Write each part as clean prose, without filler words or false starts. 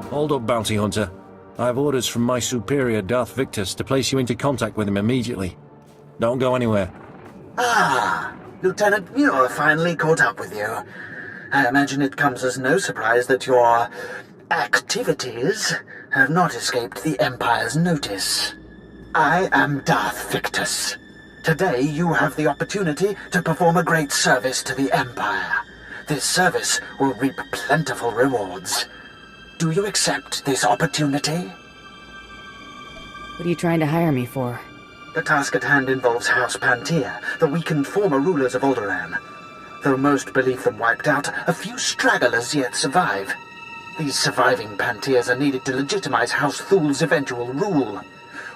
Hold up, bounty hunter. I have orders from my superior, Darth Victus, to place you into contact with him immediately. Don't go anywhere. Ah, Lieutenant Muir finally caught up with you. I imagine it comes as no surprise that your activities have not escaped the Empire's notice. I am Darth Victus. Today you have the opportunity to perform a great service to the Empire. This service will reap plentiful rewards. Do you accept this opportunity? What are you trying to hire me for? The task at hand involves House Pantier, the weakened former rulers of Alderaan. Though most believe them wiped out, a few stragglers yet survive. These surviving Pantiers are needed to legitimize House Thul's eventual rule.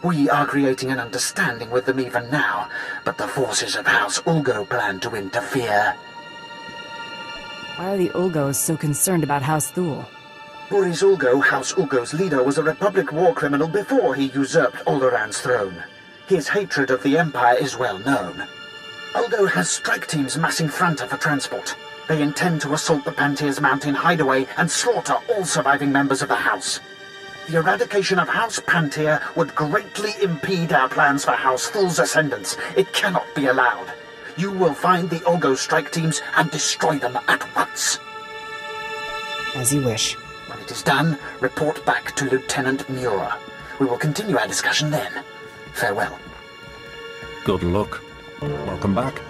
We are creating an understanding with them even now, but the forces of House Ulgo plan to interfere. Why are the Ulgos so concerned about House Thul? Boris Ulgo, House Ulgo's leader, was a Republic war criminal before he usurped Alderaan's throne. His hatred of the Empire is well known. Ulgo has strike teams massing fronta for transport. They intend to assault the Pantier's mountain hideaway and slaughter all surviving members of the House. The eradication of House Pantier would greatly impede our plans for House Thul's ascendance. It cannot be allowed. You will find the Ulgo strike teams and destroy them at once. As you wish. When it is done, report back to Lieutenant Muir. We will continue our discussion then. Farewell. Good luck. Welcome back.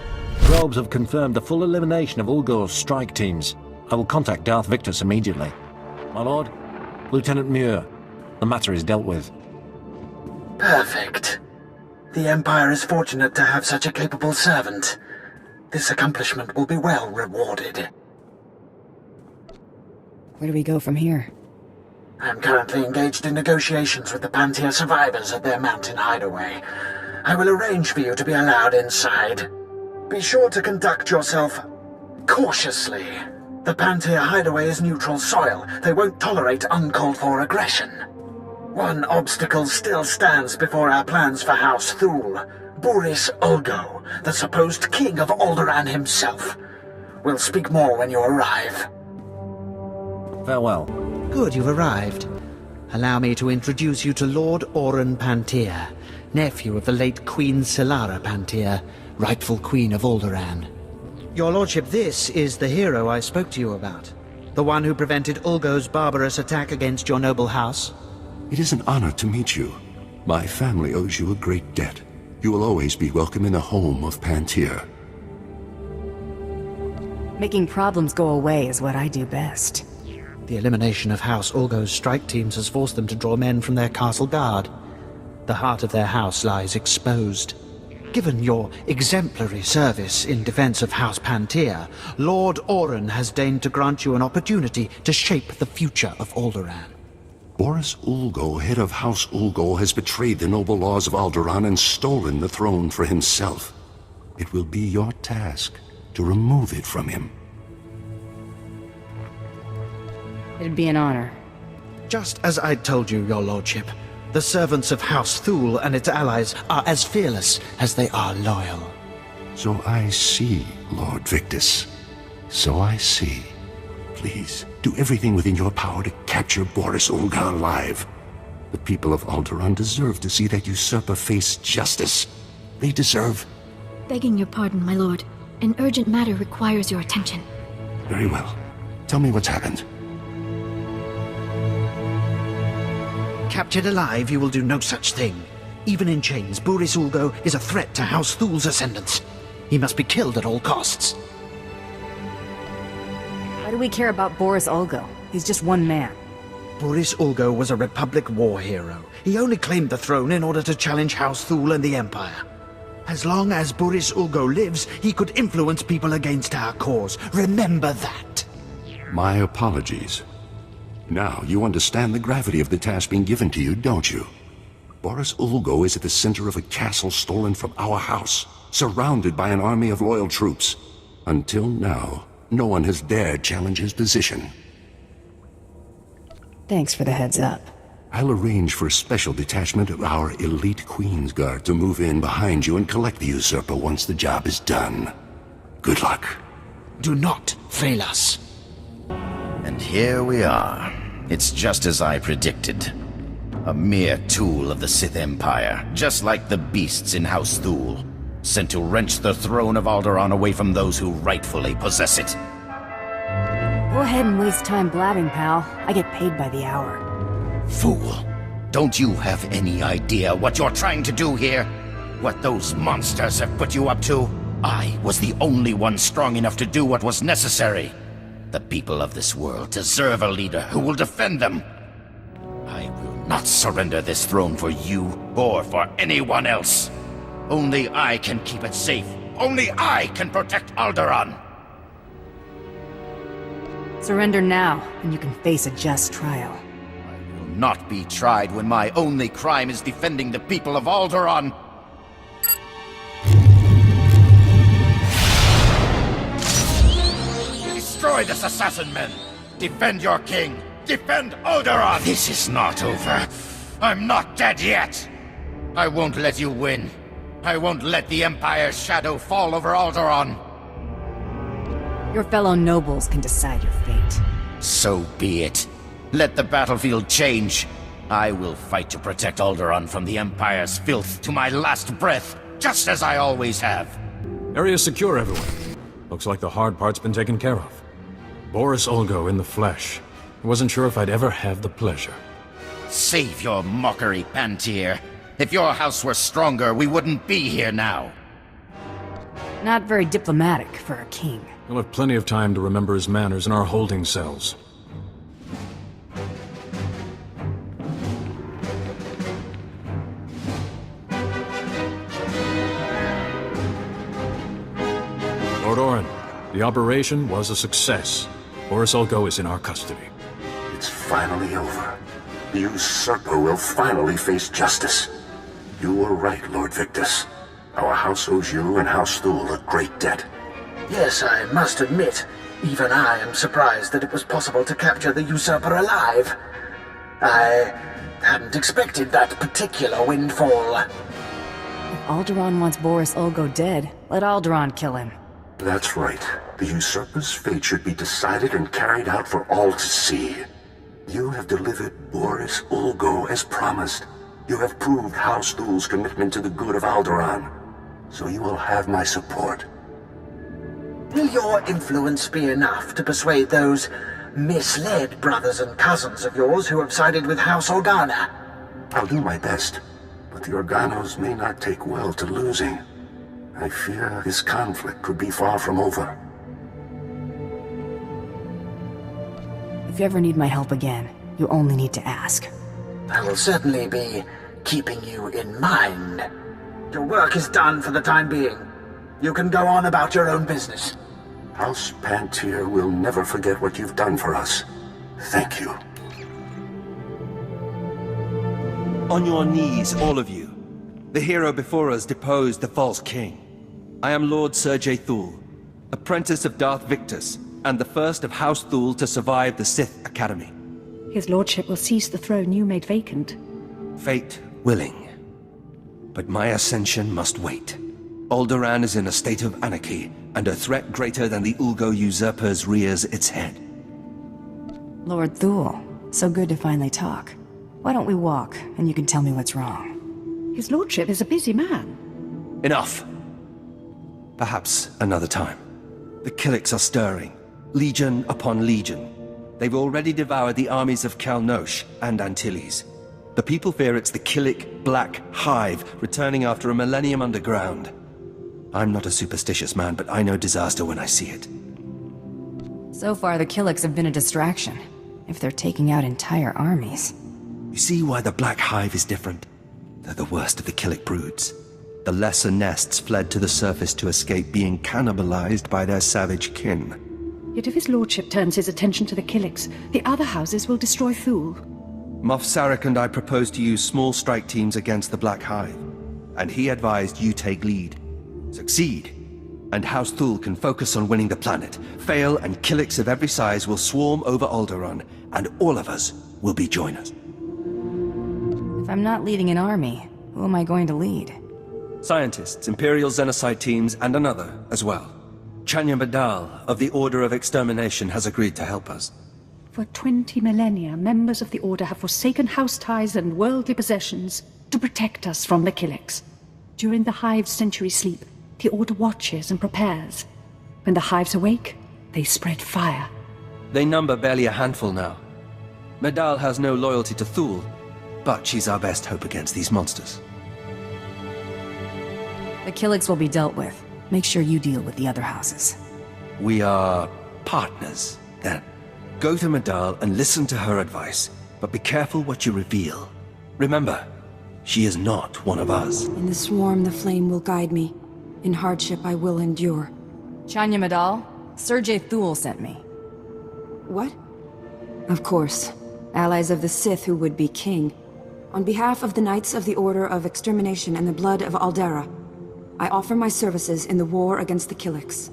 Probes have confirmed the full elimination of Ulgo's strike teams. I will contact Darth Victus immediately. My lord, Lieutenant Muir, the matter is dealt with. Perfect. The Empire is fortunate to have such a capable servant. This accomplishment will be well rewarded. Where do we go from here? I am currently engaged in negotiations with the Pantier survivors at their mountain hideaway. I will arrange for you to be allowed inside. Be sure to conduct yourself cautiously. The Pantier hideaway is neutral soil. They won't tolerate uncalled-for aggression. One obstacle still stands before our plans for House Thul. Boris Ulgo, the supposed king of Alderaan himself. We'll speak more when you arrive. Farewell. Good, you've arrived. Allow me to introduce you to Lord Auran Pantier, nephew of the late Queen Solara Pantier, rightful Queen of Alderaan. Your Lordship, this is the hero I spoke to you about. The one who prevented Ulgo's barbarous attack against your noble house. It is an honor to meet you. My family owes you a great debt. You will always be welcome in the home of Pantier. Making problems go away is what I do best. The elimination of House Ulgo's strike teams has forced them to draw men from their castle guard. The heart of their house lies exposed. Given your exemplary service in defense of House Pantier, Lord Auran has deigned to grant you an opportunity to shape the future of Alderaan. Boris Ulgo, head of House Ulgo, has betrayed the noble laws of Alderaan and stolen the throne for himself. It will be your task to remove it from him. It'd be an honor. Just as I told you, Your Lordship, the servants of House Thul and its allies are as fearless as they are loyal. So I see, Lord Victus. So I see. Please, do everything within your power to capture Boris Ulgo alive. The people of Alderaan deserve to see that usurper face justice. They deserve... Begging your pardon, my lord. An urgent matter requires your attention. Very well. Tell me what's happened. Captured alive, you will do no such thing. Even in chains, Boris Ulgo is a threat to House Thul's ascendance. He must be killed at all costs. Why do we care about Boris Ulgo? He's just one man. Boris Ulgo was a Republic war hero. He only claimed the throne in order to challenge House Thul and the Empire. As long as Boris Ulgo lives, he could influence people against our cause. Remember that. My apologies. Now you understand the gravity of the task being given to you, don't you? Boris Ulgo is at the center of a castle stolen from our house, surrounded by an army of loyal troops. Until now, no one has dared challenge his position. Thanks for the heads up. I'll arrange for a special detachment of our elite Queen's Guard to move in behind you and collect the usurper once the job is done. Good luck. Do not fail us. And here we are. It's just as I predicted. A mere tool of the Sith Empire, just like the beasts in House Thul, sent to wrench the throne of Alderaan away from those who rightfully possess it. Go ahead and waste time blabbing, pal. I get paid by the hour. Fool. Don't you have any idea what you're trying to do here? What those monsters have put you up to? I was the only one strong enough to do what was necessary. The people of this world deserve a leader who will defend them. I will not surrender this throne for you or for anyone else. Only I can keep it safe. Only I can protect Alderaan. Surrender now, and you can face a just trial. I will not be tried when my only crime is defending the people of Alderaan. Destroy this assassin men! Defend your king! Defend Alderaan! This is not over. I'm not dead yet! I won't let you win. I won't let the Empire's shadow fall over Alderaan. Your fellow nobles can decide your fate. So be it. Let the battlefield change. I will fight to protect Alderaan from the Empire's filth to my last breath, just as I always have. Area secure, everyone. Looks like the hard part's been taken care of. Boris Olgo in the flesh. I wasn't sure if I'd ever have the pleasure. Save your mockery, Thier. If your house were stronger, we wouldn't be here now. Not very diplomatic for a king. We'll have plenty of time to remember his manners in our holding cells. Lord Orin, the operation was a success. Boris Olgo is in our custody. It's finally over. The usurper will finally face justice. You were right, Lord Victus. Our house owes you and House Thul a great debt. Yes, I must admit, even I am surprised that it was possible to capture the usurper alive. I hadn't expected that particular windfall. If Alderaan wants Boris Olgo dead, let Alderaan kill him. That's right. The usurper's fate should be decided and carried out for all to see. You have delivered Boris Olgo as promised. You have proved House Thul's commitment to the good of Alderaan. So you will have my support. Will your influence be enough to persuade those misled brothers and cousins of yours who have sided with House Organa? I'll do my best, but the Organos may not take well to losing. I fear this conflict could be far from over. If you ever need my help again, you only need to ask. I will certainly be keeping you in mind. Your work is done for the time being. You can go on about your own business. House Thier will never forget what you've done for us. Thank you. On your knees, all of you. The hero before us deposed the false king. I am Lord SWTOR, apprentice of Darth Victus, and the first of House Thul to survive the Sith Academy. His lordship will seize the throne you made vacant. Fate willing. But my ascension must wait. Alderaan is in a state of anarchy, and a threat greater than the Ulgo usurpers rears its head. Lord Thul, so good to finally talk. Why don't we walk, and you can tell me what's wrong? His lordship is a busy man. Enough. Perhaps another time. The Killiks are stirring, legion upon legion. They've already devoured the armies of Kalnosh and Antilles. The people fear it's the Killik Black Hive returning after a millennium underground. I'm not a superstitious man, but I know disaster when I see it. So far, the Killiks have been a distraction. If they're taking out entire armies. You see why the Black Hive is different? They're the worst of the Killik broods. The lesser nests fled to the surface to escape being cannibalized by their savage kin. Yet if his lordship turns his attention to the Killiks, the other houses will destroy Thul. Moff Sarek and I proposed to use small strike teams against the Black Hive, and he advised you take lead. Succeed, and House Thul can focus on winning the planet. Fail, and Killiks of every size will swarm over Alderaan, and all of us will be joiners. If I'm not leading an army, who am I going to lead? Scientists, Imperial Xenocide teams, and another as well. Chanya Badal of the Order of Extermination has agreed to help us. For 20 millennia, members of the Order have forsaken house ties and worldly possessions to protect us from the Killiks. During the Hive's century sleep, the Order watches and prepares. When the Hives awake, they spread fire. They number barely a handful now. Medal has no loyalty to Thul, but she's our best hope against these monsters. The Killiks will be dealt with. Make sure you deal with the other houses. We are partners, then. Go to Medal and listen to her advice, but be careful what you reveal. Remember, she is not one of us. In the swarm, the flame will guide me. In hardship, I will endure. Chanya Medal, Sir Thul sent me. What? Of course. Allies of the Sith who would be king. On behalf of the Knights of the Order of Extermination and the Blood of Alderaan, I offer my services in the war against the Killiks.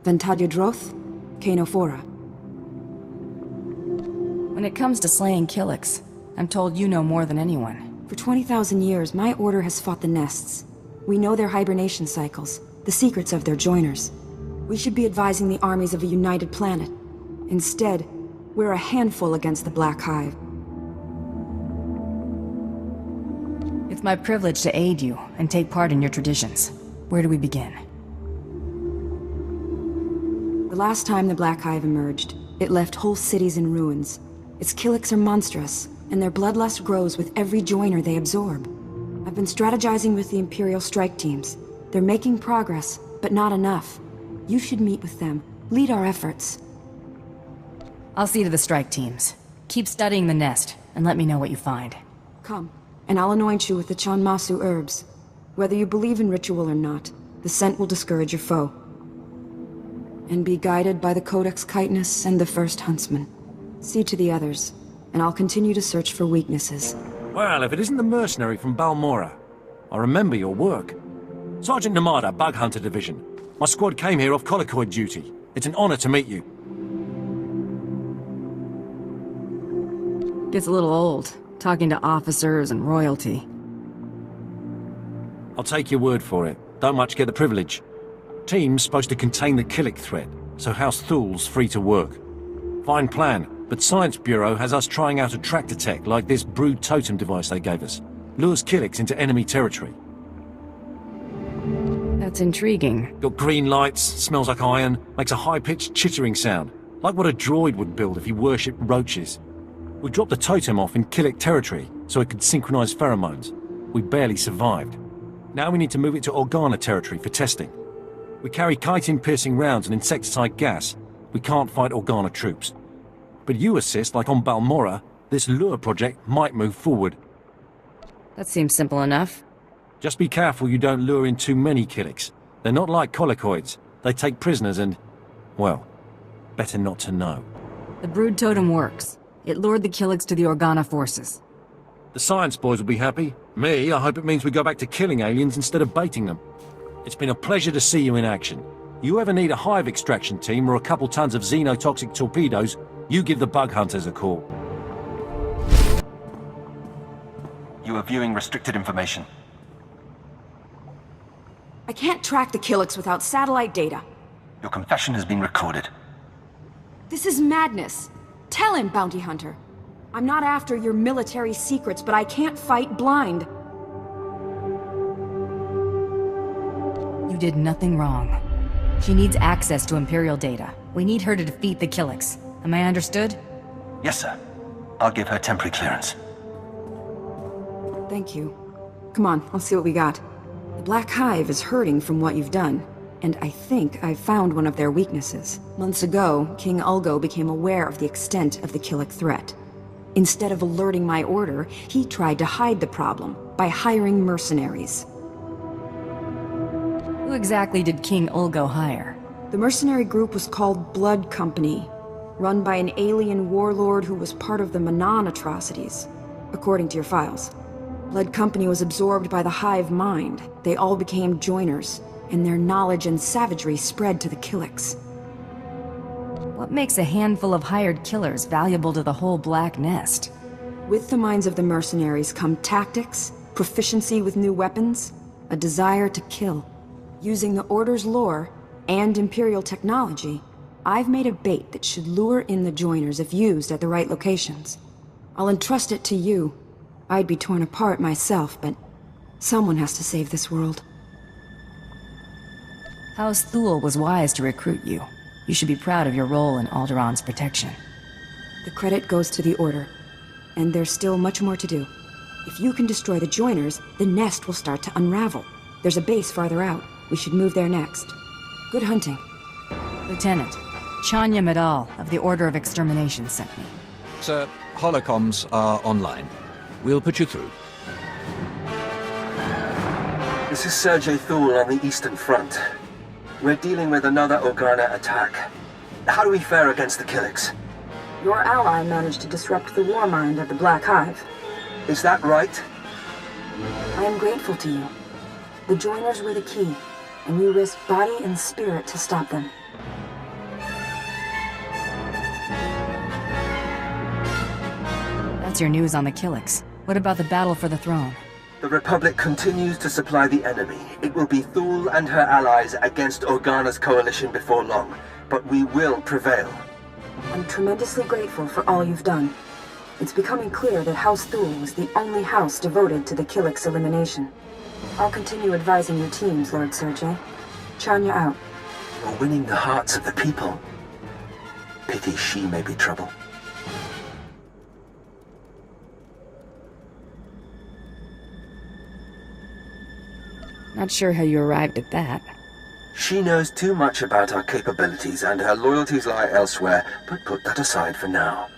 Ventadia Droth, Kano Fora. When it comes to slaying Killiks, I'm told you know more than anyone. For 20,000 years, my order has fought the nests. We know their hibernation cycles, the secrets of their joiners. We should be advising the armies of a united planet. Instead, we're a handful against the Black Hive. It's my privilege to aid you and take part in your traditions. Where do we begin? The last time the Black Hive emerged, it left whole cities in ruins. Its Killiks are monstrous, and their bloodlust grows with every joiner they absorb. I've been strategizing with the Imperial strike teams. They're making progress, but not enough. You should meet with them, lead our efforts. I'll see to the strike teams. Keep studying the nest, and let me know what you find. Come, and I'll anoint you with the Chanmasu herbs. Whether you believe in ritual or not, the scent will discourage your foe. And be guided by the Codex Chitinus and the First Huntsman. See to the others, and I'll continue to search for weaknesses. Well, if it isn't the mercenary from Balmora. I remember your work. Sergeant Namada, Bug Hunter Division. My squad came here off colloquy duty. It's an honor to meet you. Gets a little old, talking to officers and royalty. I'll take your word for it. Don't much get the privilege. Team's supposed to contain the Killik threat, so House Thul's free to work. Fine plan, but Science Bureau has us trying out a tractor tech like this brood totem device they gave us. Lures Killiks into enemy territory. That's intriguing. Got green lights, smells like iron, makes a high-pitched chittering sound, like what a droid would build if he worshipped roaches. We dropped the totem off in Killik territory so it could synchronize pheromones. We barely survived. Now we need to move it to Organa territory for testing. We carry chitin-piercing rounds and insecticide gas. We can't fight Organa troops. But you assist, like on Balmora, this lure project might move forward. That seems simple enough. Just be careful you don't lure in too many Killiks. They're not like collocoids. They take prisoners and, well, better not to know. The brood totem works. It lured the Killiks to the Organa forces. The science boys will be happy. Me, I hope it means we go back to killing aliens instead of baiting them. It's been a pleasure to see you in action. You ever need a hive extraction team or a couple tons of xenotoxic torpedoes, you give the bug hunters a call. You are viewing restricted information. I can't track the Killiks without satellite data. Your confession has been recorded. This is madness. Tell him, Bounty Hunter. I'm not after your military secrets, but I can't fight blind. You did nothing wrong. She needs access to Imperial data. We need her to defeat the Killiks. Am I understood? Yes, sir. I'll give her temporary clearance. Thank you. Come on, let's see what we got. The Black Hive is hurting from what you've done, and I think I've found one of their weaknesses. Months ago, King Ulgo became aware of the extent of the Killik threat. Instead of alerting my order, he tried to hide the problem by hiring mercenaries. Who exactly did King Ulgo hire? The mercenary group was called Blood Company, run by an alien warlord who was part of the Manan atrocities, according to your files. Blood Company was absorbed by the Hive mind. They all became joiners, and their knowledge and savagery spread to the Killiks. What makes a handful of hired killers valuable to the whole Black Nest? With the minds of the mercenaries come tactics, proficiency with new weapons, a desire to kill. Using the Order's lore and Imperial technology, I've made a bait that should lure in the joiners if used at the right locations. I'll entrust it to you. I'd be torn apart myself, but someone has to save this world. House Thul was wise to recruit you. You should be proud of your role in Alderaan's protection. The credit goes to the Order, and there's still much more to do. If you can destroy the joiners, the nest will start to unravel. There's a base farther out. We should move there next. Good hunting. Lieutenant, Chanya Medal of the Order of Extermination sent me. Sir, holocoms are online. We'll put you through. This is Sergei Thul on the Eastern Front. We're dealing with another Organa attack. How do we fare against the Killiks? Your ally managed to disrupt the war mind of the Black Hive. Is that right? I am grateful to you. The joiners were the key, and you risked body and spirit to stop them. That's your news on the Killiks. What about the battle for the throne? The Republic continues to supply the enemy. It will be Thul and her allies against Organa's coalition before long, but we will prevail. I'm tremendously grateful for all you've done. It's becoming clear that House Thul was the only house devoted to the Killiks' elimination. I'll continue advising your teams, Lord Sergei. Chanya out. We're winning the hearts of the people. Pity she may be trouble. Not sure how you arrived at that. She knows too much about our capabilities, and her loyalties lie elsewhere, but put that aside for now.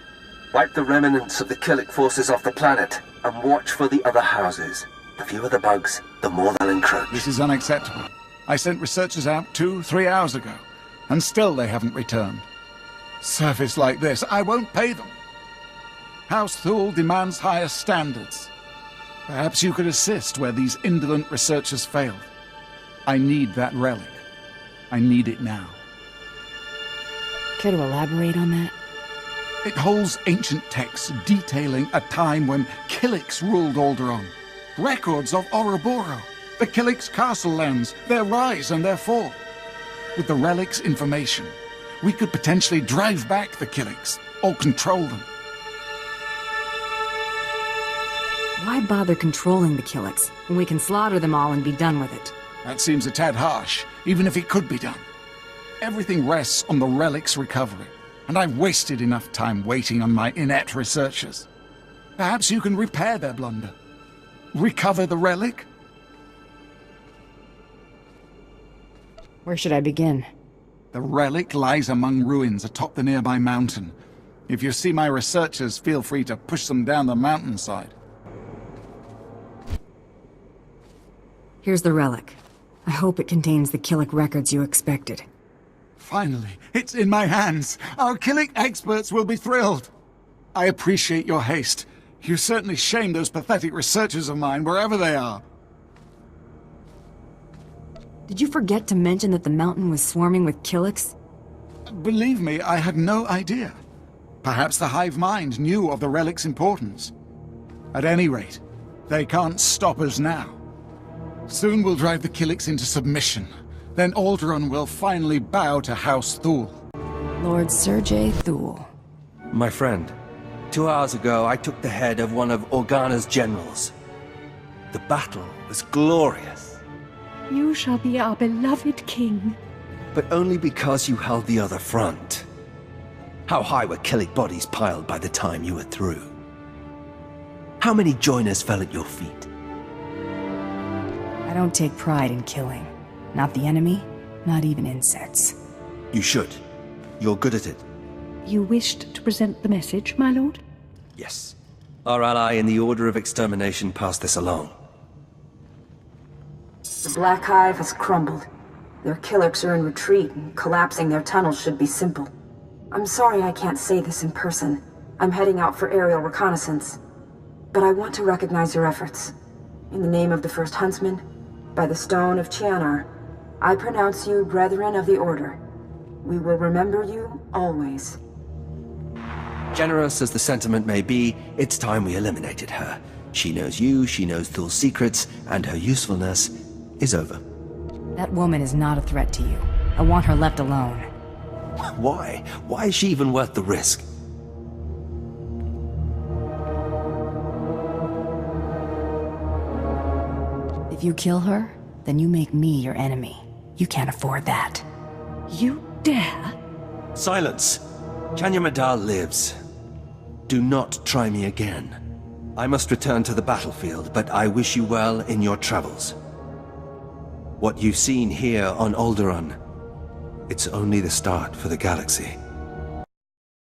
Wipe the remnants of the Killik forces off the planet, and watch for the other houses. The fewer the bugs, the more they'll encroach. This is unacceptable. I sent researchers out 2-3 hours ago, and still they haven't returned. Service like this, I won't pay them. House Thul demands higher standards. Perhaps you could assist where these indolent researchers failed. I need that relic. I need it now. Care to elaborate on that? It holds ancient texts detailing a time when Killiks ruled Alderaan. Records of Ouroboros, the Killiks' castle lands, their rise and their fall. With the relic's information, we could potentially drive back the Killiks, or control them. Why bother controlling the Killiks when we can slaughter them all and be done with it? That seems a tad harsh, even if it could be done. Everything rests on the relic's recovery, and I've wasted enough time waiting on my inept researchers. Perhaps you can repair their blunder. Recover the relic? Where should I begin? The relic lies among ruins atop the nearby mountain. If you see my researchers, feel free to push them down the mountainside. Here's the relic. I hope it contains the Killik records you expected. Finally, it's in my hands. Our Killik experts will be thrilled. I appreciate your haste. You certainly shamed those pathetic researchers of mine, wherever they are. Did you forget to mention that the mountain was swarming with Killiks? Believe me, I had no idea. Perhaps the hive mind knew of the relic's importance. At any rate, they can't stop us now. Soon we'll drive the Killiks into submission. Then Alderaan will finally bow to House Thul. Lord Sergei Thul. My friend, 2 hours ago I took the head of one of Organa's generals. The battle was glorious. You shall be our beloved king. But only because you held the other front. How high were Killik bodies piled by the time you were through? How many joiners fell at your feet? I don't take pride in killing. Not the enemy, not even insects. You should. You're good at it. You wished to present the message, my lord? Yes. Our ally in the Order of Extermination passed this along. The Black Hive has crumbled. Their Killiks are in retreat, and collapsing their tunnels should be simple. I'm sorry I can't say this in person. I'm heading out for aerial reconnaissance. But I want to recognize your efforts. In the name of the First Huntsman, by the Stone of Chianar, I pronounce you Brethren of the Order. We will remember you always. Generous as the sentiment may be, it's time we eliminated her. She knows you, she knows Thul's secrets, and her usefulness is over. That woman is not a threat to you. I want her left alone. Why? Why is she even worth the risk? If you kill her, then you make me your enemy. You can't afford that. You dare? Silence! Chanya Madal lives. Do not try me again. I must return to the battlefield, but I wish you well in your travels. What you've seen here on Alderaan, it's only the start for the galaxy.